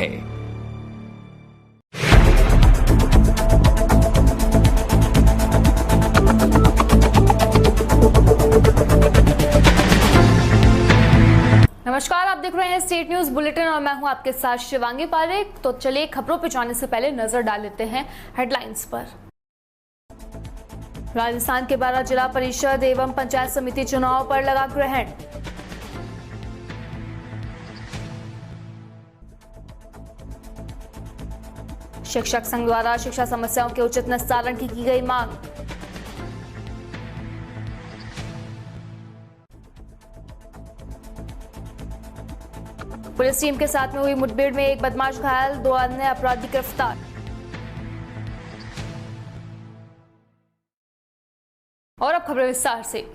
है। नमस्कार, आप देख रहे हैं स्टेट न्यूज बुलेटिन और मैं हूं आपके साथ शिवांगी पारेख। तो चलिए खबरों पर जाने से पहले नजर डाल लेते हैं हेडलाइंस पर। राजस्थान के 12 जिला परिषद एवं पंचायत समिति चुनाव पर लगा ग्रहण। शिक्षक संघ द्वारा शिक्षा समस्याओं के उचित निस्तारण की गई मांग। पुलिस टीम के साथ में हुई मुठभेड़ में एक बदमाश घायल, 2 अन्य अपराधी गिरफ्तार। और अब खबरें विस्तार से।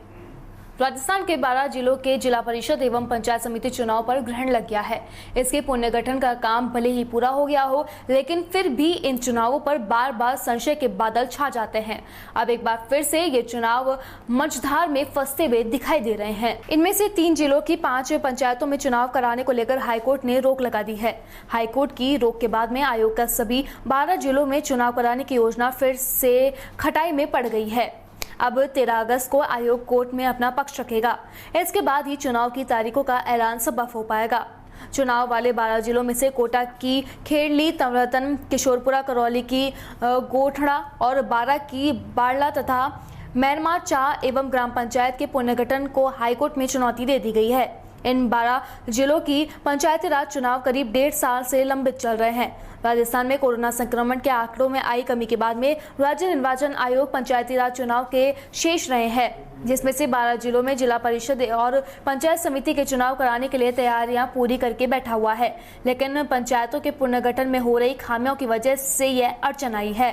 राजस्थान के 12 जिलों के जिला परिषद एवं पंचायत समिति चुनाव पर ग्रहण लग गया है। इसके पुनर्गठन का काम भले ही पूरा हो गया हो, लेकिन फिर भी इन चुनावों पर बार बार संशय के बादल छा जाते हैं। अब एक बार फिर से ये चुनाव मझधार में फंसते हुए दिखाई दे रहे हैं। इनमें से 3 जिलों की 5 पंचायतों में चुनाव कराने को लेकर हाईकोर्ट ने रोक लगा दी है। हाईकोर्ट की रोक के बाद में आयोग का सभी 12 जिलों में चुनाव कराने की योजना फिर से खटाई में पड़ गई है। अब 13 अगस्त को आयोग कोर्ट में अपना पक्ष रखेगा। इसके बाद ही चुनाव की तारीखों का ऐलान संभव हो पाएगा। चुनाव वाले 12 जिलों में से कोटा की खेड़ली, तमरतन, किशोरपुरा, करौली की गोठड़ा और 12 की बाड़ला तथा मैरमा चाह एवं ग्राम पंचायत के पुनर्गठन को हाईकोर्ट में चुनौती दे दी गई है। इन 12 जिलों की पंचायती राज चुनाव करीब 1.5 साल से लंबित चल रहे हैं। राजस्थान में कोरोना संक्रमण के आंकड़ों में आई कमी के बाद में राज्य निर्वाचन आयोग पंचायती राज चुनाव के शेष रहे हैं, जिसमें से 12 जिलों में जिला परिषद और पंचायत समिति के चुनाव कराने के लिए तैयारियां पूरी करके बैठा हुआ है। लेकिन पंचायतों के पुनर्गठन में हो रही खामियों की वजह से यह अड़चन आई है।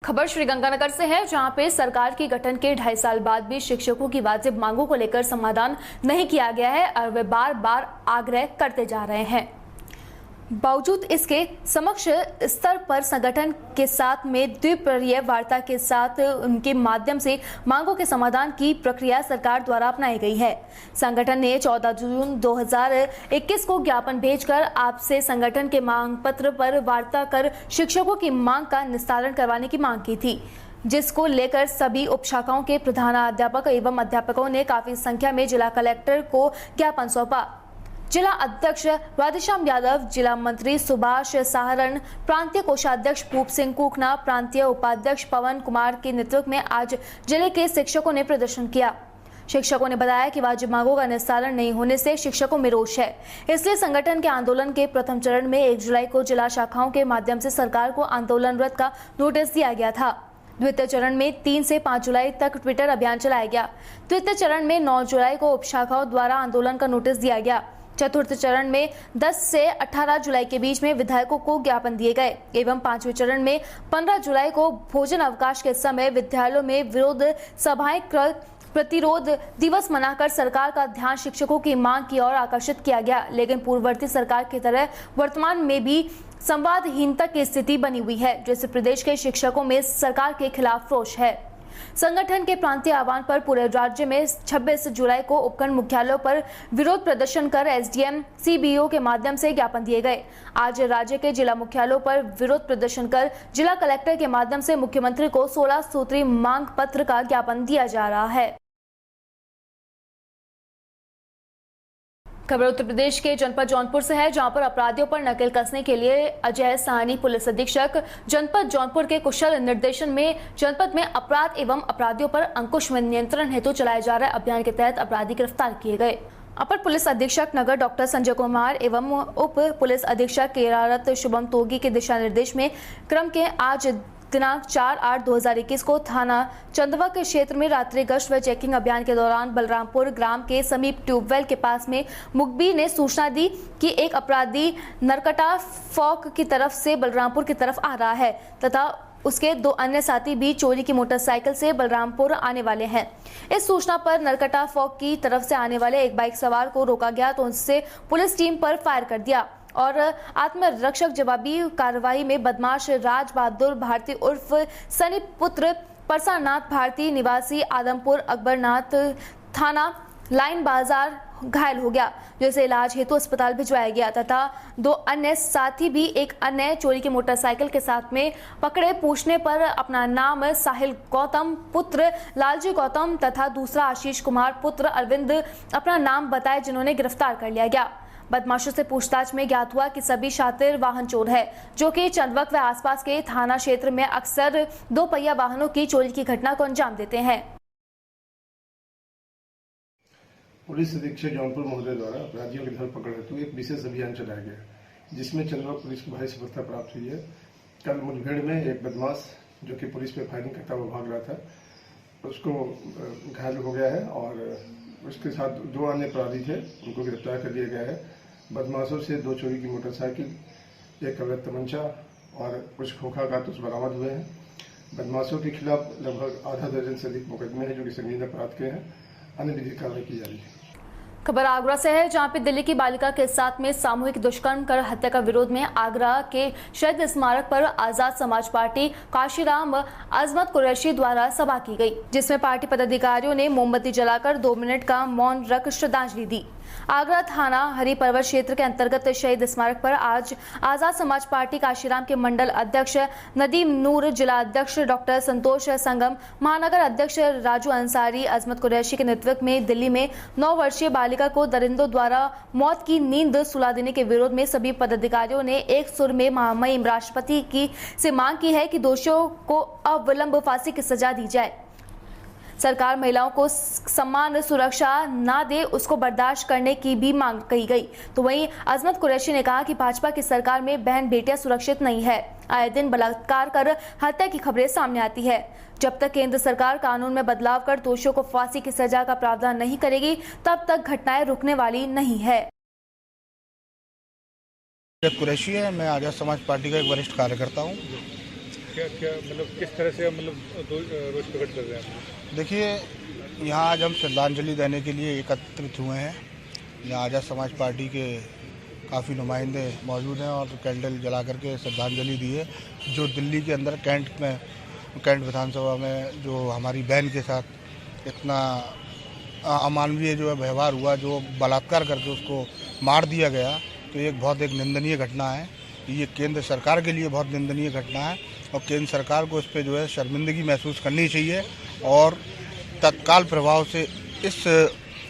खबर श्रीगंगानगर से है, जहां पे सरकार की गठन के 2.5 साल बाद भी शिक्षकों की वाजिब मांगों को लेकर समाधान नहीं किया गया है और वे बार बार आग्रह करते जा रहे हैं। बावजूद इसके समक्ष स्तर पर संगठन के साथ में द्विपक्षीय वार्ता के साथ उनके माध्यम से मांगों के समाधान की प्रक्रिया सरकार द्वारा अपनाई गई है। संगठन ने 14 जून 2021 को ज्ञापन भेजकर आपसे संगठन के मांग पत्र पर वार्ता कर शिक्षकों की मांग का निस्तारण करवाने की मांग की थी, जिसको लेकर सभी उपशाखाओं के प्रधानाध्यापक एवं अध्यापकों ने काफी संख्या में जिला कलेक्टर को ज्ञापन सौंपा। जिला अध्यक्ष राधेश्याम यादव, जिला मंत्री सुभाष साहरण, प्रांतीय कोषाध्यक्ष भूप सिंह कुकना, प्रांतीय उपाध्यक्ष पवन कुमार के नेतृत्व में आज जिले के शिक्षकों ने प्रदर्शन किया। शिक्षकों ने बताया कि वाजिब मांगों का निस्तारण नहीं होने से शिक्षकों में रोष है। इसलिए संगठन के आंदोलन के प्रथम चरण में 1 जुलाई को जिला शाखाओं के माध्यम से सरकार को आंदोलनरत का नोटिस दिया गया था। द्वितीय चरण में 3 से 5 जुलाई तक ट्विटर अभियान चलाया गया। तृतीय चरण में 9 जुलाई को उपशाखाओं द्वारा आंदोलन का नोटिस दिया गया। चतुर्थ चरण में 10 से 18 जुलाई के बीच में विधायकों को ज्ञापन दिए गए एवं 5वें चरण में 15 जुलाई को भोजन अवकाश के समय विद्यालयों में विरोध सभाएं कर प्रतिरोध दिवस मनाकर सरकार का ध्यान शिक्षकों की मांग की ओर आकर्षित किया गया। लेकिन पूर्ववर्ती सरकार की तरह वर्तमान में भी संवादहीनता की स्थिति बनी हुई है, जिससे प्रदेश के शिक्षकों में सरकार के खिलाफ रोष है। संगठन के प्रांतीय आह्वान पर पूरे राज्य में 26 जुलाई को उपखंड मुख्यालयों पर विरोध प्रदर्शन कर एसडीएम सीबीओ के माध्यम से ज्ञापन दिए गए। आज राज्य के जिला मुख्यालयों पर विरोध प्रदर्शन कर जिला कलेक्टर के माध्यम से मुख्यमंत्री को 16 सूत्री मांग पत्र का ज्ञापन दिया जा रहा है। खबर उत्तर प्रदेश के जनपद जौनपुर से है, जहां पर अपराधियों पर नकेल कसने के लिए अजय साहनी पुलिस अधीक्षक जनपद जौनपुर के कुशल निर्देशन में जनपद में अपराध एवं अपराधियों पर अंकुश में नियंत्रण हेतु चलाए जा रहे अभियान के तहत अपराधी गिरफ्तार किए गए। अपर पुलिस अधीक्षक नगर डॉक्टर संजय कुमार एवं उप पुलिस अधीक्षक केरारत शुभम तोगी के दिशा निर्देश में क्रम के आज दिनांक 4/8/2021 को थाना चंदवा के क्षेत्र में रात्रि गश्त व चेकिंग अभियान के दौरान बलरामपुर ग्राम के समीप ट्यूबवेल के पास में मुखबिर ने सूचना दी कि एक अपराधी नरकटा फॉक की तरफ से बलरामपुर की तरफ आ रहा है तथा उसके 2 अन्य साथी भी चोरी की मोटरसाइकिल से बलरामपुर आने वाले हैं। इस सूचना पर नरकटा फॉक की तरफ से आने वाले एक बाइक सवार को रोका गया तो उससे पुलिस टीम पर फायर कर दिया और आत्मरक्षक जवाबी कार्रवाई में बदमाश राज बहादुर भारती उर्फ सनी पुत्र परसानाथ भारती निवासी आदमपुर अकबरनाथ थाना लाइन बाजार घायल हो गया, जिसे इलाज हेतु अस्पताल भिजवाया गया तथा 2 अन्य साथी भी एक अन्य चोरी की मोटरसाइकिल के साथ में पकड़े। पूछने पर अपना नाम साहिल गौतम पुत्र लालजी गौतम तथा दूसरा आशीष कुमार पुत्र अरविंद अपना नाम बताए, जिन्होंने गिरफ्तार कर लिया गया। बदमाशों से पूछताछ में ज्ञात हुआ कि सभी शातिर वाहन चोर है, जो कि चंदवक व आसपास के थाना क्षेत्र में अक्सर 2 पहिया वाहनों की चोरी की घटना को अंजाम देते हैं। पुलिस अधीक्षक जौनपुर महोदय द्वारा अपराधियों की धरपकड़ हेतु एक विशेष अभियान चलाया गया, जिसमें चंदवक पुलिस को भारी सफलता प्राप्त हुई है। कल मुठभेड़ में एक बदमाश जो कि पुलिस पे फायरिंग करता हुआ भाग रहा था, उसको घायल हो गया है और उसके साथ 2 अन्य अपराधी थे, उनको गिरफ्तार कर लिया गया है। बदमाशों से 2 चोरी की मोटरसाइकिल, 1 अवैध तमंचा और कुछ खोखा कारतूस बरामद हुए हैं। बदमाशों के खिलाफ लगभग आधा दर्जन से अधिक मुकदमे हैं जो कि संगीन अपराध के हैं। अन्य विधिक कार्रवाई की जा रही है। खबर आगरा से है, जहां पे दिल्ली की बालिका के साथ में सामूहिक दुष्कर्म कर हत्या का विरोध में आगरा के शहीद स्मारक पर आजाद समाज पार्टी काशीराम अजमत कुरैशी द्वारा सभा की गई, जिसमें पार्टी पदाधिकारियों ने मोमबत्ती जलाकर 2 मिनट का मौन रख श्रद्धांजलि दी। आगरा थाना हरि पर्वत क्षेत्र के अंतर्गत शहीद स्मारक पर आज आजाद समाज पार्टी काशीराम के मंडल अध्यक्ष नदीम नूर, जिला अध्यक्ष डॉक्टर संतोष संगम, महानगर अध्यक्ष राजू अंसारी, अजमत कुरैशी के नेतृत्व में दिल्ली में 9 वर्षीय बालिका को दरिंदों द्वारा मौत की नींद सुला देने के विरोध में सभी पदाधिकारियों ने एक सुर में महामहिम राष्ट्रपति से मांग की है कि दोषियों को अविलंब फांसी की सजा दी जाए। सरकार महिलाओं को समान सुरक्षा ना दे, उसको बर्दाश्त करने की भी मांग की गई। तो वहीं अजमत कुरैशी ने कहा कि भाजपा की सरकार में बहन बेटियां सुरक्षित नहीं है। आए दिन बलात्कार कर हत्या की खबरें सामने आती है। जब तक केंद्र सरकार कानून में बदलाव कर दोषियों को फांसी की सजा का प्रावधान नहीं करेगी, तब तक घटनाएं रुकने वाली नहीं है। कुरैशी है, मैं आजाद समाज पार्टी का एक वरिष्ठ कार्यकर्ता हूँ। क्या मतलब किस तरह से मतलब रोज प्रकट कर रहे हैं? देखिए, यहाँ आज हम श्रद्धांजलि देने के लिए एकत्रित हुए हैं। यहाँ आजाद समाज पार्टी के काफ़ी नुमाइंदे मौजूद हैं और कैंडल जला करके श्रद्धांजलि दी है। जो दिल्ली के अंदर कैंट विधानसभा में जो हमारी बहन के साथ इतना अमानवीय जो है व्यवहार हुआ, जो बलात्कार करके उसको मार दिया गया, तो ये बहुत एक निंदनीय घटना है। ये केंद्र सरकार के लिए बहुत निंदनीय घटना है और केंद्र सरकार को इस पे जो है शर्मिंदगी महसूस करनी चाहिए और तत्काल प्रभाव से इस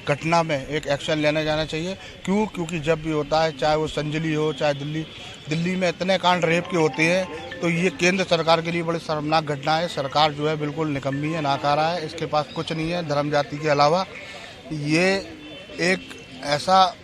घटना में एक एक्शन लेना जाना चाहिए। क्योंकि जब भी होता है, चाहे वो संजली हो, चाहे दिल्ली में इतने कांड रेप के होते हैं, तो ये केंद्र सरकार के लिए बड़ी शर्मनाक घटना है। सरकार जो है बिल्कुल निकम्मी है, नाकारा है, इसके पास कुछ नहीं है धर्म जाति के अलावा। ये एक ऐसा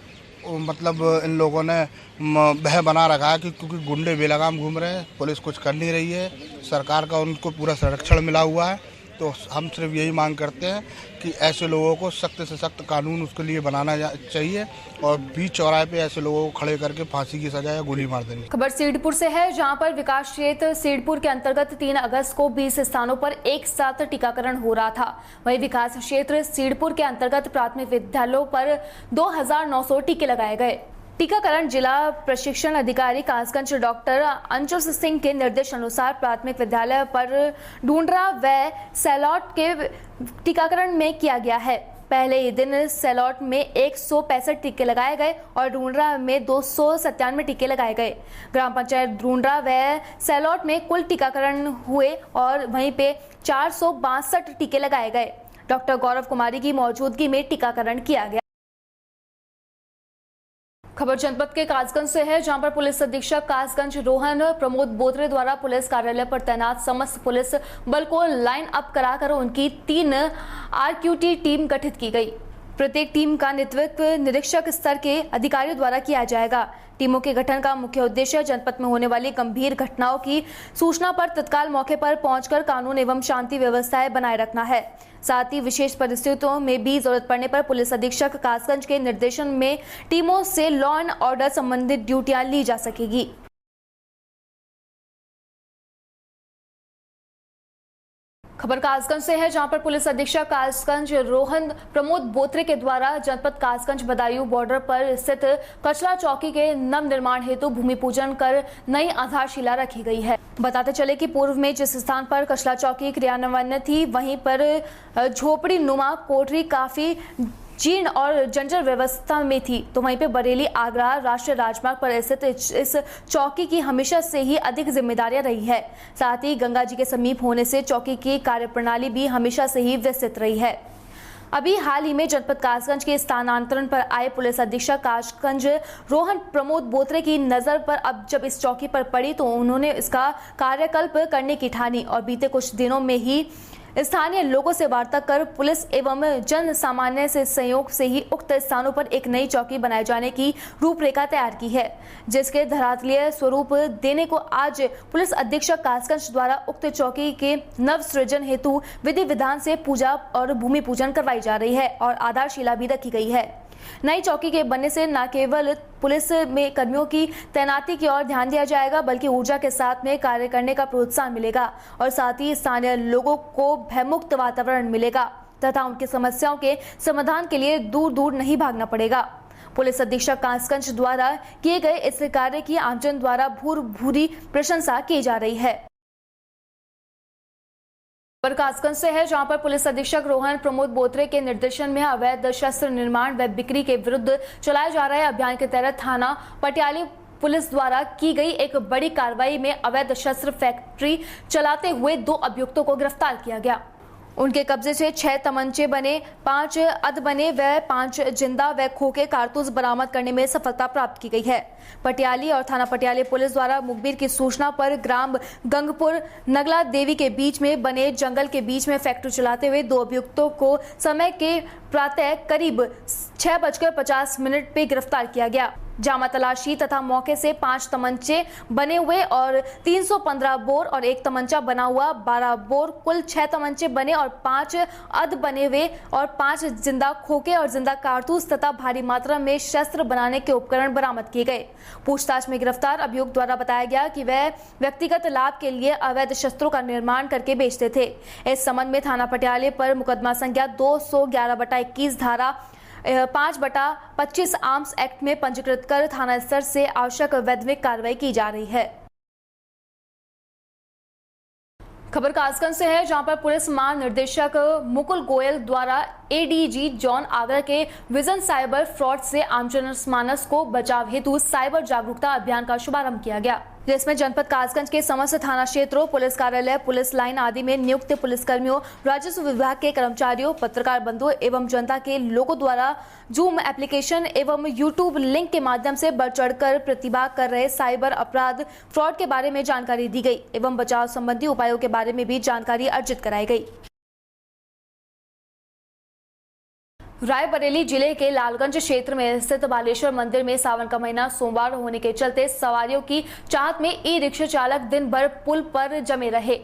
मतलब इन लोगों ने बह बना रखा है कि क्योंकि गुंडे बेलगाम घूम रहे हैं, पुलिस कुछ कर नहीं रही है, सरकार का उनको पूरा संरक्षण मिला हुआ है। तो हम सिर्फ यही मांग करते हैं कि ऐसे लोगों को सख्त से सख्त कानून उसके लिए बनाना चाहिए और बीच चौराहे पे ऐसे लोगों को खड़े करके फांसी की सजा या गोली मार देनी। खबर सीडपुर से है, जहां पर विकास क्षेत्र सीडपुर के अंतर्गत 3 अगस्त को 20 स्थानों पर एक साथ टीकाकरण हो रहा था। वहीं विकास क्षेत्र सीडपुर के अंतर्गत प्राथमिक विद्यालयों पर 2900 टीके लगाए गए। टीकाकरण जिला प्रशिक्षण अधिकारी कासगंज डॉक्टर अंशुल सिंह के निर्देश अनुसार प्राथमिक विद्यालय पर ढूंढरा व सैलॉट के टीकाकरण में किया गया है। पहले ही दिन सैलॉट में 165 टीके लगाए गए और ढूंढरा में 297 टीके लगाए गए। ग्राम पंचायत ढूंढरा व सैलॉट में कुल टीकाकरण हुए और वहीं पे 462 टीके लगाए गए। डॉक्टर गौरव कुमारी की मौजूदगी में टीकाकरण किया गया। खबर जनपद के कासगंज से है, जहां पर पुलिस अधीक्षक कासगंज रोहन प्रमोद बोत्रे द्वारा पुलिस कार्यालय पर तैनात समस्त पुलिस बल को लाइन अप कराकर उनकी 3 RQT टीम गठित की गई। प्रत्येक टीम का नेतृत्व निरीक्षक स्तर के अधिकारियों द्वारा किया जाएगा। टीमों के गठन का मुख्य उद्देश्य जनपद में होने वाली गंभीर घटनाओं की सूचना पर तत्काल मौके पर पहुंचकर कानून एवं शांति व्यवस्थाएं बनाए रखना है। साथ ही विशेष परिस्थितियों में भी जरूरत पड़ने पर पुलिस अधीक्षक कासगंज के निर्देशन में टीमों से लॉ एंड ऑर्डर संबंधित ड्यूटियां ली जा सकेगी। खबर कासगंज से है, जहां पर पुलिस अधीक्षक कासगंज रोहन प्रमोद बोत्रे के द्वारा जनपद कासगंज बदायूं बॉर्डर पर स्थित कचरा चौकी के नव निर्माण हेतु भूमि पूजन कर नई आधारशिला रखी गई है। बताते चले कि पूर्व में जिस स्थान पर कचरा चौकी क्रियान्वयन थी, वहीं पर झोपड़ी नुमा कोठरी काफी जीर्ण और जर्जर व्यवस्था में थी, तो वहीं पे बरेली आगरा राष्ट्रीय राजमार्ग पर स्थित इस चौकी की हमेशा से ही अधिक जिम्मेदारियां रही है। साथ ही गंगा जी के समीप होने से चौकी की कार्यप्रणाली भी हमेशा से ही विस्तृत रही है। अभी हाल ही में जनपद कासगंज के स्थानांतरण पर आए पुलिस अधीक्षक कासगंज रोहन प्रमोद बोत्रे की नजर पर अब जब इस चौकी पर पड़ी तो उन्होंने इसका कार्यकल्प करने की ठानी और बीते कुछ दिनों में ही स्थानीय लोगों से वार्ता कर पुलिस एवं जन सामान्य से सहयोग से ही उक्त स्थानों पर एक नई चौकी बनाए जाने की रूपरेखा तैयार की है, जिसके धरातलीय स्वरूप देने को आज पुलिस अधीक्षक कासगंज द्वारा उक्त चौकी के नव सृजन हेतु विधि विधान से पूजा और भूमि पूजन करवाई जा रही है और आधारशिला भी रखी गई है। नई चौकी के बनने से न केवल पुलिस में कर्मियों की तैनाती की ओर ध्यान दिया जाएगा, बल्कि ऊर्जा के साथ में कार्य करने का प्रोत्साहन मिलेगा और साथ ही स्थानीय लोगों को भयमुक्त वातावरण मिलेगा तथा उनकी समस्याओं के समाधान के लिए दूर दूर नहीं भागना पड़ेगा। पुलिस अधीक्षक कासगंज द्वारा किए गए इस कार्य की आमजन द्वारा भूरी प्रशंसा की जा रही है। कासगंज से है, जहां पर पुलिस अधीक्षक रोहन प्रमोद बोत्रे के निर्देशन में अवैध शस्त्र निर्माण व बिक्री के विरुद्ध चलाए जा रहे अभियान के तहत थाना पटियाली पुलिस द्वारा की गई एक बड़ी कार्रवाई में अवैध शस्त्र फैक्ट्री चलाते हुए 2 अभियुक्तों को गिरफ्तार किया गया। उनके कब्जे से 6 तमंचे बने, 5 अध बने व 5 जिंदा व खोखे कारतूस बरामद करने में सफलता प्राप्त की गई है। पटियाली और थाना पटियाली पुलिस द्वारा मुखबिर की सूचना पर ग्राम गंगपुर नगला देवी के बीच में बने जंगल के बीच में फैक्ट्री चलाते हुए 2 अभियुक्तों को समय के प्रातः करीब 6:50 पे गिरफ्तार किया गया। जामा तलाशी तथा मौके से 5 तमंचे बने हुए और 315 बोर और 1 तमंचा बना हुआ 12 बोर, कुल 6 तमंचे बने और 5 अध बने हुए और 5 जिंदा खोखे और जिंदा कारतूस तथा भारी मात्रा में शस्त्र बनाने के उपकरण बरामद किए गए। पूछताछ में गिरफ्तार अभियुक्त द्वारा बताया गया कि वह व्यक्तिगत लाभ के लिए अवैध शस्त्रों का निर्माण करके बेचते थे। इस संबंध में थाना पटियाले पर मुकदमा संख्या 211/21 धारा 5/25 आर्म्स एक्ट में पंजीकृत कर थाना स्तर से आवश्यक वैधानिक कार्रवाई की जा रही है। खबर कासगंज से है, जहां पर पुलिस महानिदेशक मुकुल गोयल द्वारा एडीजी जॉन आगरा के विजन साइबर फ्रॉड से आमजन मानस को बचाव हेतु साइबर जागरूकता अभियान का शुभारंभ किया गया, जिसमें जनपद कासगंज के समस्त थाना क्षेत्रों, पुलिस कार्यालय, पुलिस लाइन आदि में नियुक्त पुलिसकर्मियों, राजस्व विभाग के कर्मचारियों, पत्रकार बंधुओं एवं जनता के लोगों द्वारा जूम एप्लीकेशन एवं यूट्यूब लिंक के माध्यम से बढ़ चढ़कर प्रतिभा कर रहे साइबर अपराध फ्रॉड के बारे में जानकारी दी गई एवं बचाव संबंधी उपायों के बारे में भी जानकारी अर्जित कराई गई। रायबरेली जिले के लालगंज क्षेत्र में स्थित बालेश्वर मंदिर में सावन का महीना सोमवार होने के चलते सवारियों की चाहत में ई रिक्शा चालक दिन भर पुल पर जमे रहे।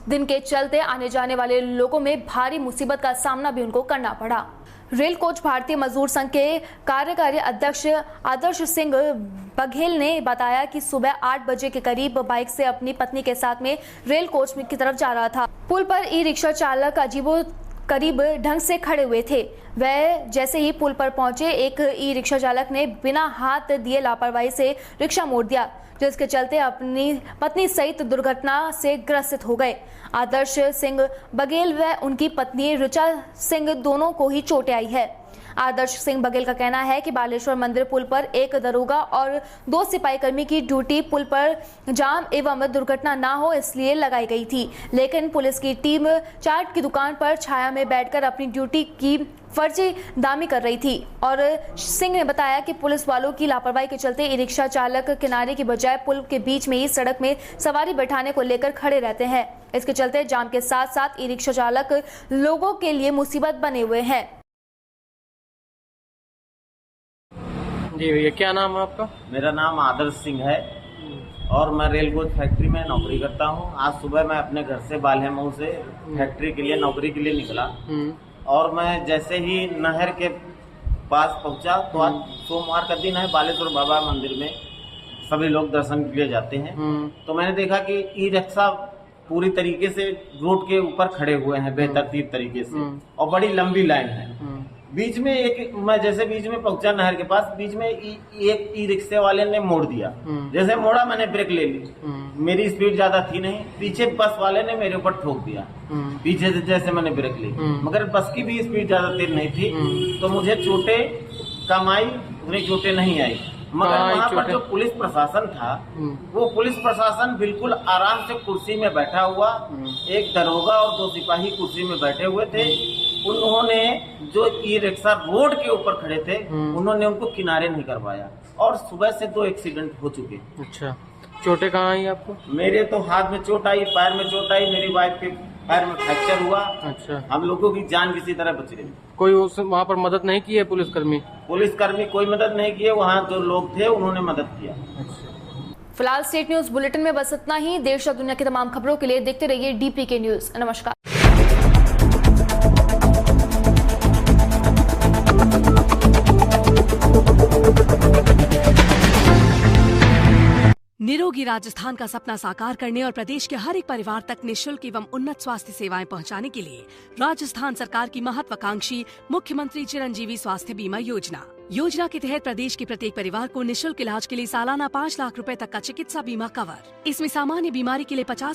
दिन के चलते आने जाने वाले लोगों में भारी मुसीबत का सामना भी उनको करना पड़ा। रेल कोच भारतीय मजदूर संघ के कार्यकारी अध्यक्ष आदर्श सिंह बघेल ने बताया कि सुबह 8 बजे के करीब बाइक से अपनी पत्नी के साथ में रेल कोच की तरफ जा रहा था। पुल पर ई रिक्शा चालक अजीबो करीब ढंग से खड़े हुए थे। वह जैसे ही पुल पर पहुंचे, एक ई रिक्शा चालक ने बिना हाथ दिए लापरवाही से रिक्शा मोड़ दिया, जिसके चलते अपनी पत्नी सहित दुर्घटना से ग्रसित हो गए। आदर्श सिंह बघेल व उनकी पत्नी ऋचा सिंह दोनों को ही चोटें आई है। आदर्श सिंह बघेल का कहना है कि बालेश्वर मंदिर पुल पर एक दरोगा और 2 सिपाही कर्मी की ड्यूटी पुल पर जाम एवं दुर्घटना ना हो इसलिए लगाई गई थी, लेकिन पुलिस की टीम चाट की दुकान पर छाया में बैठकर अपनी ड्यूटी की फर्जी दामी कर रही थी। और सिंह ने बताया कि पुलिस वालों की लापरवाही के चलते ई रिक्शा चालक किनारे की बजाय पुल के बीच में ही सड़क में सवारी बैठाने को लेकर खड़े रहते हैं। इसके चलते जाम के साथ साथ ई रिक्शा चालक लोगों के लिए मुसीबत बने हुए हैं। जी भैया, क्या नाम है आपका? मेरा नाम आदर्श सिंह है और मैं रेल कोच फैक्ट्री में नौकरी करता हूँ। आज सुबह मैं अपने घर से बाल्हेमऊ से फैक्ट्री के लिए नौकरी के लिए निकला और मैं जैसे ही नहर के पास पहुंचा तो आज सोमवार का दिन है, बालेश्वर बाबा मंदिर में सभी लोग दर्शन के लिए जाते हैं। तो मैंने देखा कि ई रिक्शा पूरी तरीके से रोड के ऊपर खड़े हुए हैं बेतरतीब तरीके से और बड़ी लंबी लाइन है। बीच में मैं जैसे बीच में पहुंचा नहर के पास, बीच में एक ई रिक्शे वाले ने मोड़ दिया। जैसे मोड़ा मैंने ब्रेक ले ली, मेरी स्पीड ज्यादा थी नहीं, पीछे बस वाले ने मेरे ऊपर ठोक दिया पीछे से, जैसे मैंने ब्रेक ली, मगर बस की भी स्पीड ज्यादा तेज नहीं थी, तो मुझे चोटें कम आई, उन्हें चोटें नहीं आई। मगर वहाँ पर जो पुलिस प्रशासन था, वो पुलिस प्रशासन बिल्कुल आराम से कुर्सी में बैठा हुआ, एक दरोगा और 2 सिपाही कुर्सी में बैठे हुए थे। उन्होंने जो ई रिक्शा रोड के ऊपर खड़े थे, उन्होंने उनको किनारे नहीं करवाया, और सुबह से 2 एक्सीडेंट हो चुके। अच्छा, चोटें कहाँ आई आपको? मेरे तो हाथ में चोट आई, पैर में चोट आई, मेरी वाइफ के पैर में फ्रैक्चर हुआ। अच्छा, हम लोगों की जान किसी तरह बच गई। कोई वहाँ पर मदद नहीं की है पुलिसकर्मी? पुलिसकर्मी कोई मदद नहीं किए, वहाँ जो लोग थे उन्होंने मदद किया। फिलहाल स्टेट न्यूज बुलेटिन में बस इतना ही। देश और दुनिया की तमाम खबरों के लिए देखते रहिए DPK न्यूज। नमस्कार। निरोगी राजस्थान का सपना साकार करने और प्रदेश के हर एक परिवार तक निःशुल्क एवं उन्नत स्वास्थ्य सेवाएं पहुंचाने के लिए राजस्थान सरकार की महत्वाकांक्षी मुख्यमंत्री चिरंजीवी स्वास्थ्य बीमा योजना के तहत प्रदेश के प्रत्येक परिवार को निःशुल्क इलाज के लिए सालाना 5 लाख रुपए तक का चिकित्सा बीमा कवर। इसमें सामान्य बीमारी के लिए 50